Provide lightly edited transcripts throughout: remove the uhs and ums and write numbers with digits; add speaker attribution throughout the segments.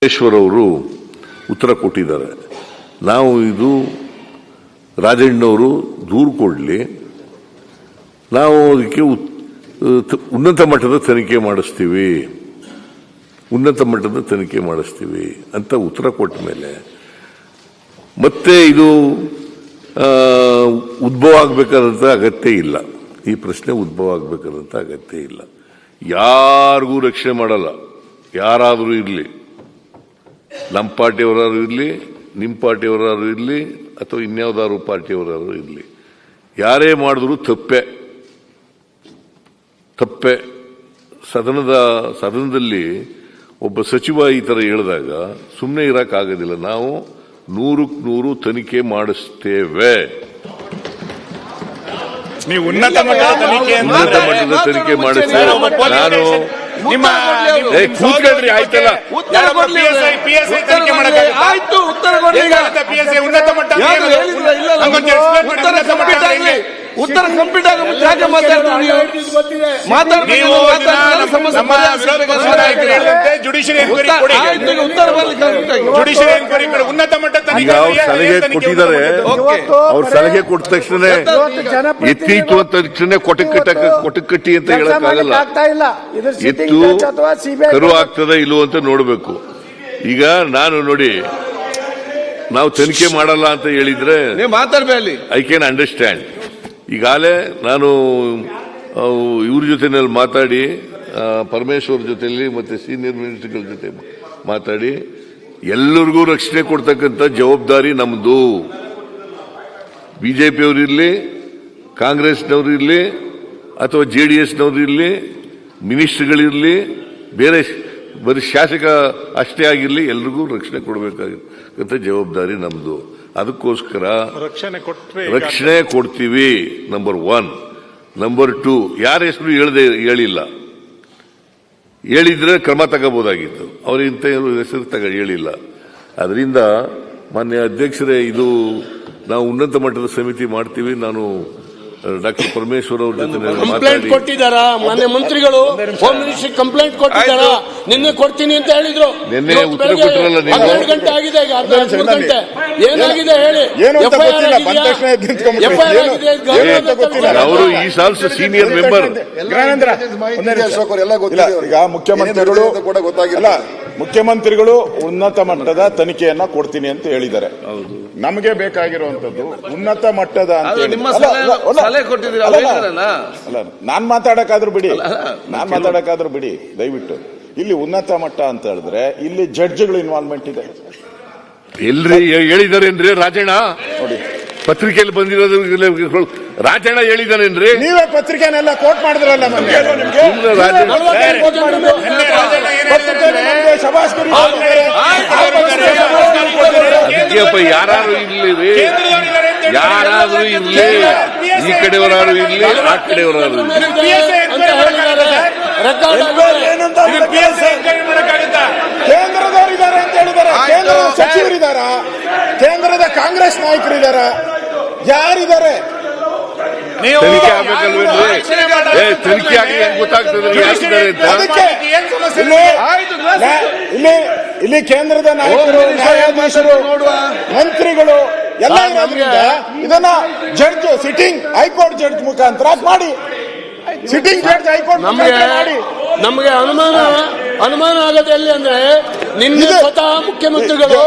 Speaker 1: ಪರಮೇಶ್ವರ್ ಅವರು ಉತ್ತರ ಕೊಟ್ಟಿದ್ದಾರೆ. ನಾವು ಇದು ರಾಜಣ್ಣವರು ದೂರು ಕೊಡಲಿ, ನಾವು ಅದಕ್ಕೆ ಉನ್ನತ ಮಟ್ಟದ ತನಿಖೆ ಮಾಡಿಸ್ತೀವಿ ಅಂತ ಉತ್ತರ ಕೊಟ್ಟ ಮೇಲೆ ಮತ್ತೆ ಇದು ಉದ್ಭವ ಆಗಬೇಕಾದಂತ ಅಗತ್ಯ ಇಲ್ಲ. ಈ ಪ್ರಶ್ನೆ ಉದ್ಭವ ಆಗಬೇಕಾದಂತ ಅಗತ್ಯ ಇಲ್ಲ. ಯಾರಿಗೂ ರಕ್ಷಣೆ ಮಾಡಲ್ಲ. ಯಾರಾದರೂ ಇರಲಿ, ನಮ್ಮ ಪಾರ್ಟಿಯವರಾರು ಇರಲಿ, ನಿಮ್ಮ ಪಾರ್ಟಿಯವರಾರು ಇರಲಿ, ಅಥವಾ ಇನ್ಯಾವುದಾದ್ರು ಪಾರ್ಟಿಯವರಾರು ಇರಲಿ, ಯಾರೇ ಮಾಡಿದ್ರು ತಪ್ಪೆ. ಸದನದಲ್ಲಿ ಒಬ್ಬ ಸಚಿವ ಈ ತರ ಹೇಳಿದಾಗ ಸುಮ್ಮನೆ ಇರಕ್ಕಾಗೋದಿಲ್ಲ. ನಾವು 100% ತನಿಖೆ ಮಾಡಿಸ್ತೇವೆ.
Speaker 2: ನೀವು ಉನ್ನತ ಮಟ್ಟದ
Speaker 1: ತನಿಖೆ ಮಾಡಿಸ್ತೇವೆ. ನಾನು ಕೂತ್ಕೊಳ್ರಿ, ಆಯ್ತಲ್ಲ.
Speaker 3: ಉತ್ತರ ಕಂಪ್ಲೀಟ್ ಆಗ ಯಾಕೆ
Speaker 2: ಉನ್ನತ ಮಟ್ಟದ
Speaker 1: ಸಲಹೆ ಕೊಟ್ಟಿದ್ದಾರೆ. ಅವ್ರ ಸಲಹೆ ಕೊಟ್ಟ ತಕ್ಷಣ ಎತ್ತೀತು ಅಂತ ತಕ್ಷಣ ಕೊಟಕಟ್ಟಿ ಅಂತ ಹೇಳಕ್ಕಾಗಲ್ಲ. ಎತ್ತು ಕರು ಆಗ್ತದ ಇಲ್ಲೋ ಅಂತ ನೋಡ್ಬೇಕು. ಈಗ ನಾನು ನೋಡಿ, ನಾವು ತನಿಖೆ ಮಾಡಲ್ಲ ಅಂತ ಹೇಳಿದ್ರೆ ಐ ಕ್ಯಾನ್ ಅಂಡರ್ಸ್ಟ್ಯಾಂಡ್. ಈಗಾಗಲೇ ನಾನು ಇವ್ರ ಜೊತೆನಲ್ಲಿ ಮಾತಾಡಿ, ಪರಮೇಶ್ವರ್ ಜೊತೆಯಲ್ಲಿ ಮತ್ತೆ ಸೀನಿಯರ್ ಮಿನಿಸ್ಟರ್ಗಳ ಜೊತೆ ಮಾತಾಡಿ, ಎಲ್ಲರಿಗೂ ರಕ್ಷಣೆ ಕೊಡ್ತಕ್ಕಂಥ ಜವಾಬ್ದಾರಿ ನಮ್ದು. ಬಿಜೆಪಿಯವರಿರ್ಲಿ, ಕಾಂಗ್ರೆಸ್ನವರು ಇರಲಿ, ಅಥವಾ JDSನವರು ಇರಲಿ, ಮಿನಿಸ್ಟರ್ಗಳಿರಲಿ, ಬೇರೆ ಬರೀ ಶಾಸಕ ಅಷ್ಟೇ ಆಗಿರಲಿ, ಎಲ್ರಿಗೂ ರಕ್ಷಣೆ ಕೊಡಬೇಕಾಗಿರ್ತಕ್ಕಂಥ ಜವಾಬ್ದಾರಿ ನಮ್ದು. ಅದಕ್ಕೋಸ್ಕರ ರಕ್ಷಣೆ ಕೊಡ್ತೀವಿ. ನಂಬರ್ 1. ನಂಬರ್ 2, ಯಾರ ಹೆಸರು ಹೇಳಿಲ್ಲ. ಹೇಳಿದ್ರೆ ಕ್ರಮ ತಗೋಬಹುದಾಗಿತ್ತು. ಅವರು ಇಂಥ ಹೆಸರು ಹೇಳಿಲ್ಲ. ಅದರಿಂದ ಮಾನ್ಯ ಅಧ್ಯಕ್ಷರೇ, ಇದು ನಾವು ಉನ್ನತ ಮಟ್ಟದ ಸಮಿತಿ ಮಾಡ್ತೀವಿ. ನಾನು ಡಾಕ್ಟರ್ ಪರಮೇಶ್ವರ್ ಅವ್ರ ಜೊತೆ
Speaker 3: ಕಂಪ್ಲೇಂಟ್ ಕೊಟ್ಟಿದ್ದಾರಾ? ಮಾನ್ಯ ಮಂತ್ರಿಗಳು ಹೋಮ್ ಮಿನಿಸ್ಟ್ರಿ ಕಂಪ್ಲೇಂಟ್ ಕೊಟ್ಟಿದ್ದಾರಾ? ನಿನ್ನೆ ಕೊಡ್ತೀನಿ ಅಂತ ಹೇಳಿದ್ರು.
Speaker 1: ನಿನ್ನೆ ಉತ್ತರ ಕೊಟ್ಟರಲ್ಲ.
Speaker 3: 12 ಗಂಟೆ ಆಗಿದೆ. ಈಗ 13 ಗಂಟೆ ಏನಾಗಿದೆ ಹೇಳಿ?
Speaker 1: ಅವರು ಈ ಸಾಲ್ಸ್ ಸೀನಿಯರ್ ಮೆಂಬರ್.
Speaker 4: ಈಗ ಮುಖ್ಯಮಂತ್ರಿಗಳು ಉನ್ನತ ಮಟ್ಟದ ತನಿಖೆಯನ್ನ ಕೊಡ್ತೀನಿ ಅಂತ ಹೇಳಿದ್ದಾರೆ. ನಮಗೆ ಬೇಕಾಗಿರುವಂತದ್ದು ಉನ್ನತ ಮಟ್ಟದ ನಾನ್ ಮಾತಾಡಕ್ಕಾದ್ರೂ ಬಿಡಿ ದಯವಿಟ್ಟು. ಇಲ್ಲಿ ಉನ್ನತ ಮಟ್ಟ ಅಂತ ಹೇಳಿದ್ರೆ ಇಲ್ಲಿ ಜಡ್ಜ್ಗಳು ಇನ್ವಾಲ್ವ್ಮೆಂಟ್ ಇದೆ.
Speaker 1: ಎಲ್ರಿ ಹೇಳಿದಾರೇನ್ರಿ ರಾಜಣ್ಣ? ನೋಡಿ, ಪತ್ರಿಕೆಯಲ್ಲಿ ಬಂದಿರೋದು ರಾಜಣ್ಣ ಹೇಳಿದಾರೇನ್ರಿ?
Speaker 4: ನೀವೇ ಪತ್ರಿಕೆನೆಲ್ಲ ಕೋಟ್ ಮಾಡಿದ್ರಲ್ಲ.
Speaker 1: ಯಾರು ಇರ್ಲಿ, ಯಾರಾದ್ರೂ ಇರ್ಲಿ, ಈ ಕಡೆಯವರಾರು ಇರ್ಲಿ, ಆ ಕಡೆಯವರಾರು
Speaker 4: ಕೇಂದ್ರದವರಿದ್ದಾರೆ ಅಂತ ಹೇಳಿದ್ದಾರೆ. ಕೇಂದ್ರದ ಸಚಿವರಿದ್ದಾರ, ಕೇಂದ್ರದ ಕಾಂಗ್ರೆಸ್ ನಾಯಕರಿದ್ದಾರ, ಯಾರಿದ್ದಾರೆ?
Speaker 1: ತನಿಖೆ ಆಗ್ಬೇಕಲ್ವೇನ್ರಿ? ತನಿಖೆ ಆಗಿ ಗೊತ್ತಾಗ್ತದೆ ಯಾರಿದ್ದಾರೆ ಅಂತ.
Speaker 4: ಇಲ್ಲಿ ಕೇಂದ್ರದ ನಾಯಕರು, ನ್ಯಾಯಾಧೀಶರು, ಮಂತ್ರಿಗಳು ಎಲ್ಲ ಇರೋದ್ರಿಂದ ಇದನ್ನ ಜಡ್ಜ್, ಸಿಟ್ಟಿಂಗ್ ಹೈಕೋರ್ಟ್ ಜಡ್ಜ್ ಮುಖಾಂತರ ಮಾಡಿ, ಸಿಟ್ಟಿಂಗ್ ಜಡ್ಜ್ ಹೈಕೋರ್ಟ್ ಮಾಡಿ.
Speaker 3: ನಮಗೆ ಅನುಮಾನ ಆಗದೆ ಎಲ್ಲಿ ಅಂದ್ರೆ, ನಿನ್ನೆ ಸ್ವತಃ ಮುಖ್ಯಮಂತ್ರಿಗಳು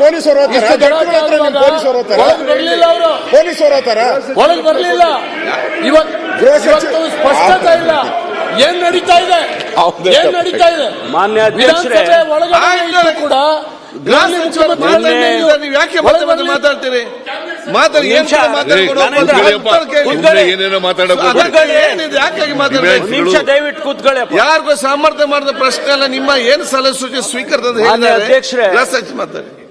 Speaker 4: ಪೊಲೀಸರು
Speaker 3: ಒಳಗೆ ಬರಲಿಲ್ಲ. ಇವತ್ತು ಸ್ಪಷ್ಟತೆ ಇಲ್ಲ. ಏನ್ ನಡೀತಾ ಇದೆ?
Speaker 5: ಮಾನ್ಯ ಅಧ್ಯಕ್ಷರೇ,
Speaker 3: ಒಳಗಡೆ ಕೂಡ
Speaker 5: ಯಾಕೆ ಮಾತಾಡ್ತೀರಿ?
Speaker 1: ಏನೇನೋ ಮಾತಾಡಬಹುದು.
Speaker 5: ನಿಮಿಷ ದಯವಿಟ್ಟು ಕೂತ್ಕೊಳ್ಳಿ.
Speaker 3: ಯಾರಿಗೂ ಸಾಮರ್ಥ್ಯ ಮಾಡಿದ ಪ್ರಶ್ನೆ ಅಲ್ಲ. ನಿಮ್ಮ ಏನು ಸಲಹೆ ಸೂಚನೆ ಸ್ವೀಕರಿಸಿದ
Speaker 5: ಅಧ್ಯಕ್ಷರೇ,
Speaker 3: ಮಾತಾಡಿ.